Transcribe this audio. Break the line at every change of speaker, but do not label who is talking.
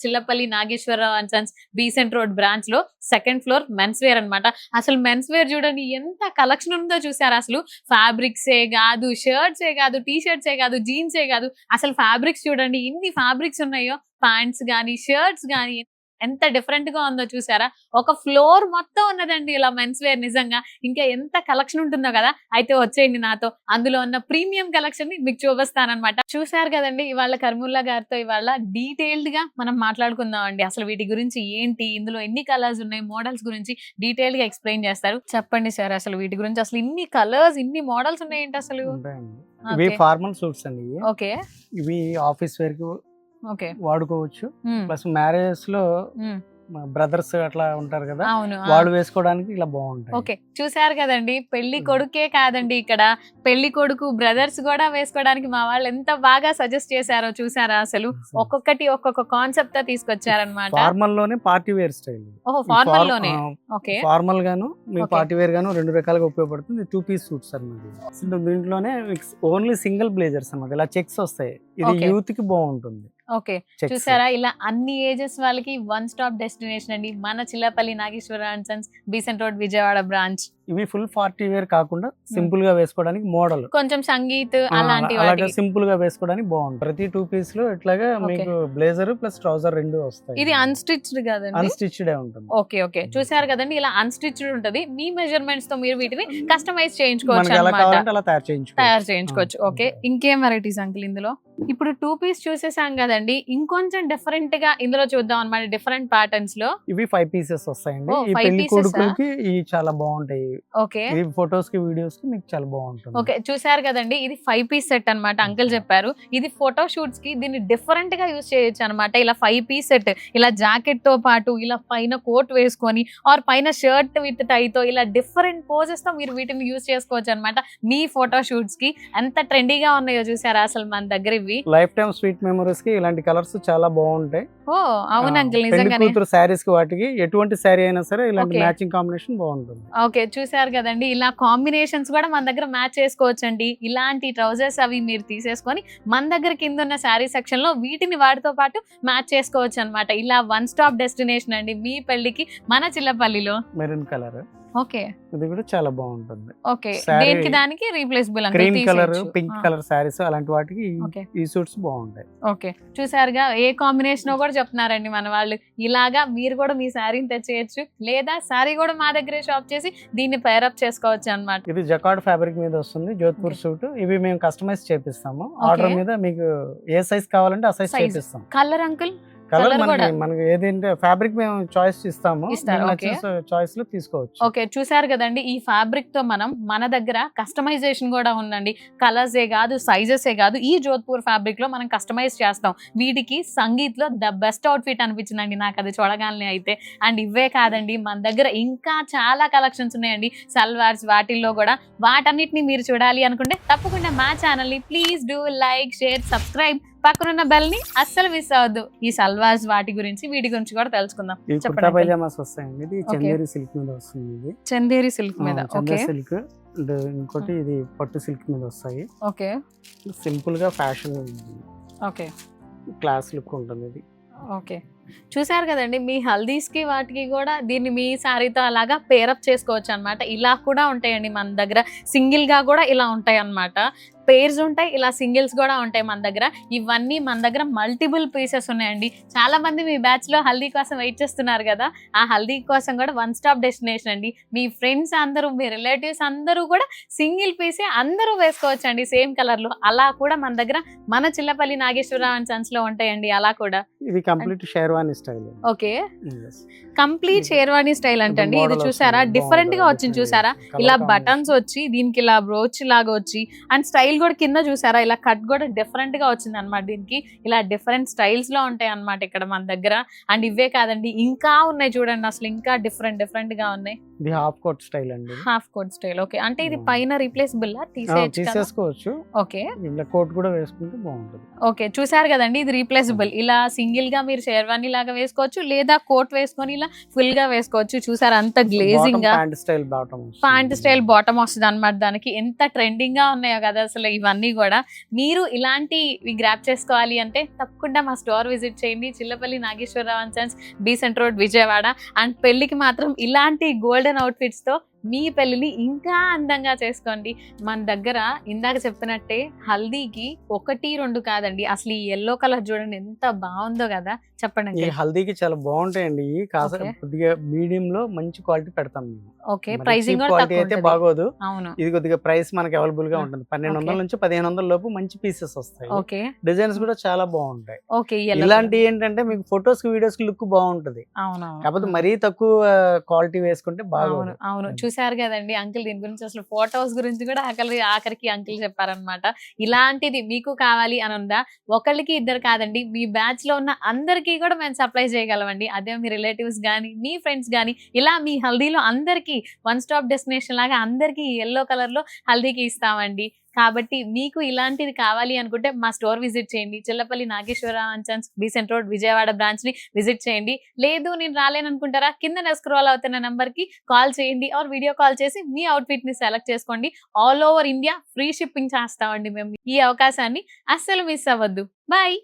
Chillapalli Nageswara Rao and sons Besant road branch లో second floor men's wear అన్నమాట. అసలు మెన్స్ వేర్ చూడండి ఎంత కలెక్షన్ ఉందో చూసారా. అసలు ఫ్యాబ్రిక్స్ ఏ కాదు, షర్ట్స్ ఏ కాదు, టీ షర్ట్స్ ఏ కాదు, జీన్స్ ఏ కాదు, అసలు ఫ్యాబ్రిక్స్ చూడండి ఇన్ని ఫ్యాబ్రిక్స్ ఉన్నాయో. ప్యాంట్స్ గానీ షర్ట్స్ గానీ ఎంత డిఫరెంట్ గా ఉందో చూసారా. ఒక ఫ్లోర్ మొత్తం ఉన్నదండి ఇలా మెన్స్ వేర్. నిజంగా ఇంకా ఎంత కలెక్షన్ ఉంటుందో కదా. అయితే వచ్చేయండి నాతో, అందులో ఉన్న ప్రీమియం కలెక్షన్ ని మీకు చూపిస్తానన్నమాట. చూసారు కదండి, ఇవాళ కర్ముల్లా గారితో ఇవాళ డీటెయిల్డ్ గా మనం మాట్లాడుకుందాం అండి. అసలు వీటి గురించి ఏంటి, ఇందులో ఎన్ని కలర్స్ ఉన్నాయి, మోడల్స్ గురించి డీటెయిల్ గా ఎక్స్ప్లెయిన్ చేస్తారు. చెప్పండి సార్, అసలు వీటి గురించి అసలు ఇన్ని కలర్స్ ఇన్ని మోడల్స్ ఉన్నాయి ఏంటి అసలు?
ఇవి ఫార్మల్ సూట్స్ అండి.
ఓకే,
ఇవి ఆఫీస్ వేర్ కి
ఓకే
వాడుకోవచ్చు. ప్లస్ మ్యారేజెస్ లో బ్రదర్స్ అట్లా ఉంటారు కదా,
అవును,
వాళ్ళు వేసుకోవడానికి ఇలా బాగుంటాయి.
ఓకే, చూసారు కదండి, పెళ్లి కొడుకే కాదండి ఇక్కడ పెళ్లి కొడుకు బ్రదర్స్ కూడా వేసుకోవడానికి మా వాళ్ళు ఎంత బాగా సజెస్ట్ చేశారో చూసారా. అసలు ఒక్కొక్కటి ఒక్కొక్క కాన్సెప్ట్ తో తీసుకొచ్చారనమాట.
ఫార్మల్ లోనే పార్టీ వేర్ స్టైల్.
ఓహో, ఫార్మల్ లోనే. ఓకే,
ఫార్మల్ గాను మీకు పార్టీ వేర్ గాను రెండు రకాలుగా ఉపయోగపడుతుంది. 2 పీస్ సూట్స్ అన్నమాట. దీంట్లోనే ఓన్లీ సింగిల్ బ్లేజర్స్ అన్నమాట. ఇలా చెక్స్ వస్తాయి. ఇది యూత్ కి బాగుంటుంది.
ఓకే, చూసారా, ఇలా అన్ని ఏజెస్ వాళ్ళకి వన్ స్టాప్ డెస్టినేషన్ అండి మన Chillapalli Nageswara Rao and sons Besant road Vijayawada branch.
ఇవి ఫుల్ పార్టీ వేర్ కాకుండా సింపుల్ గా వేసుకోవడానికి మోడల్,
కొంచెం సంగీత్ అలాంటి
సింపుల్ గా వేసుకోవడానికి బాగుంటుంది. ప్రతి 2 పీస్ లో ఇట్లాగా మీకు బ్లేజర్ ప్లస్ ట్రౌజర్ రెండు వస్తాయి.
ఇది అన్స్టిచ్డ్ కదండి?
అన్స్టిచ్డ్ ఉంటుంది.
ఓకే ఓకే, చూసారు కదండి, ఇలా అన్స్టిచ్డ్ ఉంటది. మీ మెజర్మెంట్స్ తో మీరు వీటిని కస్టమైజ్ చేయించుకోవచ్చు అన్నమాట.
అలా తయారు చేయించుకోవచ్చు.
ఓకే, ఇంకేం వెరైటీస్ అంకుల్ ఇందులో? ఇప్పుడు 2 పీస్ చూసేసాం కదండి, ఇంకొంచెం డిఫరెంట్ గా ఇందులో చూద్దాం అన్నమాట. డిఫరెంట్ ప్యాటర్న్స్ లో
ఇవి 5 పీసెస్ వస్తాయండి. ఈ పెళ్లి కొడుకులకి ఇవి చాలా బాగుంటాయి.
ఓకే,
ఈ ఫోటోస్ కి వీడియోస్ కి మీకు చాలా బాగుంటుంది.
ఓకే, చూసారు కదండి, ఇది 5 పీస్ సెట్ అన్నమాట. అంకుల్ చెప్పారు ఇది ఫోటో షూట్స్ కి దీన్ని డిఫరెంట్ గా యూజ్ చేయొచ్చు అన్నమాట. ఇలా 5 పీస్ సెట్, ఇలా జాకెట్ తో పాటు ఇలా పైన కోట్ వేసుకొని ఆర్ పైన షర్ట్ విత్ టై తో ఇలా డిఫరెంట్ పోజెస్ తో మీరు వీటిని యూజ్ చేసుకోవచ్చు అన్నమాట. మీ ఫోటో షూట్స్ కి ఎంత ట్రెండీగా ఉన్నాయో చూసారా అసలు మన దగ్గర. ఇవి
లైఫ్ టైమ్ స్వీట్ మెమరీస్ కి ఇలాంటి కలర్స్ చాలా బాగుంటాయి.
ఓ అవును అంకుల్, నిజంగానే.
సారీస్ కి వాటికి ఎటువంటి సారీ అయినా సరే ఇలాంటి మ్యాచింగ్ కాంబినేషన్ బాగుంటుంది.
ఓకే, చూసారు కదండి, ఇలా కాంబినేషన్స్ కూడా మన దగ్గర మ్యాచ్ చేసుకోవచ్చు అండి. ఇలాంటి ట్రౌజర్స్ అవి మీరు తీసేసుకొని మన దగ్గర కింద ఉన్న శారీ సెక్షన్ లో వీటిని వాటితో పాటు మ్యాచ్ చేసుకోవచ్చు అన్నమాట. ఇలా వన్ స్టాప్ డెస్టినేషన్ అండి మీ పెళ్లికి మన చిల్లపల్లిలో.
Maroon colour.
ఓకే,
ఇది కూడా చాలా బాగుంటుంది.
ఓకే, దేనికి దానికి replaceable.
Green colour, pink colour saris అలాంటి వాటికి ఈ సూట్స్ బాగుంటాయి.
ఓకే, చూసారుగా ఏ కాంబినేషన్ కూడా చెప్తున్నారండి మన వాళ్ళు. ఇలాగా మీరు కూడా మీ శారీని తెచ్చేయచ్చు, లేదా శారీ కూడా మా దగ్గరే షాప్ చేసి దీన్ని పేరప్ చేసుకోవచ్చు అన్నమాట.
ఇది జకార్డ్ ఫ్యాబ్రిక్ మీద వస్తుంది, జోధ్పూర్ సూట్. ఇవి మేము కస్టమైజ్ చేపిస్తాము. ఆర్డర్ మీద మీకు ఏ సైజ్ కావాలంటే ఆ సైజ్ చేపిస్తాం.
Colour uncle?
కలర్ మనకి ఏదంటే ఫ్యాబ్రిక్ మేము చాయిస్ ఇస్తాము, చాయిస్ లో తీసుకోవచ్చు.
ఓకే, చూసారు కదండి, ఈ ఫ్యాబ్రిక్ తో మనం మన దగ్గర కస్టమైజేషన్ కూడా ఉందండి. కలర్స్ ఏ కాదు, సైజెస్ ఏ కాదు, ఈ జోధ్పూర్ ఫ్యాబ్రిక్ లో మనం కస్టమైజ్ చేస్తాం. వీటికి సంగీత్ లో ద బెస్ట్ అవుట్ఫిట్ అనిపించిందండి నాకు అది చూడగానే అయితే. అండ్ ఇవే కాదండి, మన దగ్గర ఇంకా చాలా కలెక్షన్స్ ఉన్నాయండి సల్వార్స్, వాటిల్లో కూడా. వాటన్నిటిని మీరు చూడాలి అనుకుంటే తప్పకుండా మా ఛానల్ ని please do like, share, subscribe, పక్కనున్న బెల్ ని అస్సలు మిస్ అవ్వద్దు. ఈ సల్వార్స్ వాటి గురించి వీటి గురించి కూడా తెలుసుకుందాం.
కుర్తా పైజామాస్ వస్తాయండి. ఇది చందేరి సిల్క్ మీద వస్తుంది. ఇది
చందేరి సిల్క్ మీద. Okay,
silk. ఇంకోటి ఇది పట్టు సిల్క్ మీద వస్తాయి.
ఓకే,
సింపుల్ గా ఫ్యాషన్,
ఓకే,
క్లాస్ లుక్ ఉంటుంది ఇది.
ఓకే, చూసారు కదండి, మీ హల్దీస్ కి వాటికి కూడా దీన్ని మీ శారీతో అలాగా పేరప్ చేసుకోవచ్చు అన్నమాట. ఇలా కూడా ఉంటాయండి మన దగ్గర, సింగిల్ గా కూడా ఇలా ఉంటాయి అన్నమాట. పేర్స్ ఉంటాయి, ఇలా సింగిల్స్ కూడా ఉంటాయి మన దగ్గర. ఇవన్నీ మన దగ్గర మల్టిపుల్ పీసెస్ ఉన్నాయండి. చాలా మంది మీ బ్యాచ్ లో హల్దీ కోసం వెయిట్ చేస్తున్నారు కదా, ఆ హల్దీ కోసం కూడా వన్ స్టాప్ డెస్టినేషన్ అండి. మీ ఫ్రెండ్స్ అందరూ, మీ రిలేటివ్స్ అందరూ కూడా సింగిల్ పీసే అందరూ వేసుకోవచ్చు అండి, సేమ్ కలర్ లో. అలా కూడా మన దగ్గర మన చిల్లపల్లి నాగేశ్వరరావు అండ్ సన్స్ లో ఉంటాయండి. అలా కూడా
ఇది complete sherwani style.
Okay, complete sherwani style అంటండి. ఇది చూసారా, డిఫరెంట్ గా వచ్చింది చూసారా. ఇలా బటన్స్ వచ్చి దీనికి ఇలా బ్రోచ్ లాగా వచ్చి, అండ్ స్టైల్ కూడా కింద చూసారా, ఇలా కట్ కూడా డిఫరెంట్ గా వచ్చింది అనమాట. దీనికి ఇలా డిఫరెంట్ స్టైల్స్ లో ఉంటాయి అన్నమాట ఇక్కడ మన దగ్గర. అండ్ ఇవే కాదండి, ఇంకా ఉన్నాయి చూడండి, అసలు ఇంకా డిఫరెంట్ గా ఉన్నాయి.
ఇది హాఫ్ కోట్ స్టైల్ అండి.
Half coat style. ఓకే, అంటే ఇది పైన రీప్లేసబుల్
తీసేసుకోవచ్చు.
ఓకే,
ఇలా కోట్ కూడా వేసుకుంటే బాగుంటుంది.
ఓకే, చూసారు కదండి, ఇది రీప్లేసబుల్. ఇలా సింగిల్ గా మీరు షేర్వానీ షెర్వానీ లాగా వేసుకోవచ్చు, లేదా కోట్ వేసుకొని ఇలా ఫుల్ గా వేసుకోవచ్చు. చూసారు అంత గ్లేజింగ్ గా
pant style bottom
pant style bottom వస్తుంది అనమాట. దానికి ఎంత ట్రెండింగ్ గా ఉన్నాయో కదా అసలు ఇవన్నీ కూడా. మీరు ఇలాంటివి గ్రాప్ చేసుకోవాలి అంటే తప్పకుండా మా స్టోర్ విజిట్ చేయండి, Chillapalli Nageswara Rao and sons, Besant road, Vijayawada. And పెళ్లికి మాత్రం ఇలాంటి గోల్డెన్ అవుట్ఫిట్స్ తో మీ పెళ్లిని ఇంకా అందంగా చేసుకోండి. మన దగ్గర ఇందాక చెప్పినట్టే హల్దీకి 1-2 కాదండి, అసలు ఈ ఎల్లో కలర్ చూడండి ఎంత బాగుందో కదా. చెప్పండి
ఈ
uncle.
హల్దీకి చాలా బాగుంటాయండి. ఈ కాస్త
Okay.
కొద్దిగా మీడియం లో మంచి క్వాలిటీ పెడతాం మేము.
ఓకే, ప్రైసింగ్ కూడా
క్వాలిటీ
తక్కువ
అయితే
ఉంటది.
బాగోదు.
అవును.
ఇది కొద్దిగా ప్రైస్ మనకి అవైలబుల్ గా ఉంటుంది. 1200
Okay.
నుంచి 1500 లోపు మంచి పీసెస్ వస్తాయి.
ఓకే
డిజైన్స్ కూడా చాలా బాగుంటాయి.
ఓకే
ఇలాంటి ఏంటంటే మీకు ఫొటోస్ కి వీడియోస్ కి లుక్ బాగుంటది.
అవునవును.
కాకపోతే మరీ తక్కువ క్వాలిటీ వేసుకుంటే
అవును
బాగోదు.
అవును చూసారు కదండి అంకుల్, దీని గురించి అసలు ఫోటోస్ గురించి కూడా ఆఖరికి అంకుల్ చెప్పారనమాట. ఇలాంటిది మీకు కావాలి అని ఉందా, ఒకళ్ళకి ఇద్దరు కాదండి, మీ బ్యాచ్ లో ఉన్న అందరికీ కూడా మేము సప్లై చేయగలమండి. అదే మీ రిలేటివ్స్ గానీ మీ ఫ్రెండ్స్ గానీ ఇలా మీ హల్దీలో అందరికీ వన్ స్టాప్ డెస్టినేషన్ లాగా అందరికీ ఎల్లో కలర్ లో హల్దీకి ఇస్తామండి. కాబట్టి మీకు ఇలాంటిది కావాలి అనుకుంటే మా స్టోర్ విజిట్ చేయండి, Chillapalli Nageswara Rao and sons, Besant road, Vijayawada branch ని విజిట్ చేయండి. లేదు నేను రాలేననుకుంటారా, కింద స్క్రోల్ అవుతున్న నంబర్ కి కాల్ చేయండి ఆర్ వీడియో కాల్ చేసి మీ అవుట్ఫిట్ ని సెలెక్ట్ చేసుకోండి. All over India free shipping చేస్తామండి మేము. ఈ అవకాశాన్ని అస్సలు మిస్ అవ్వద్దు. బాయ్.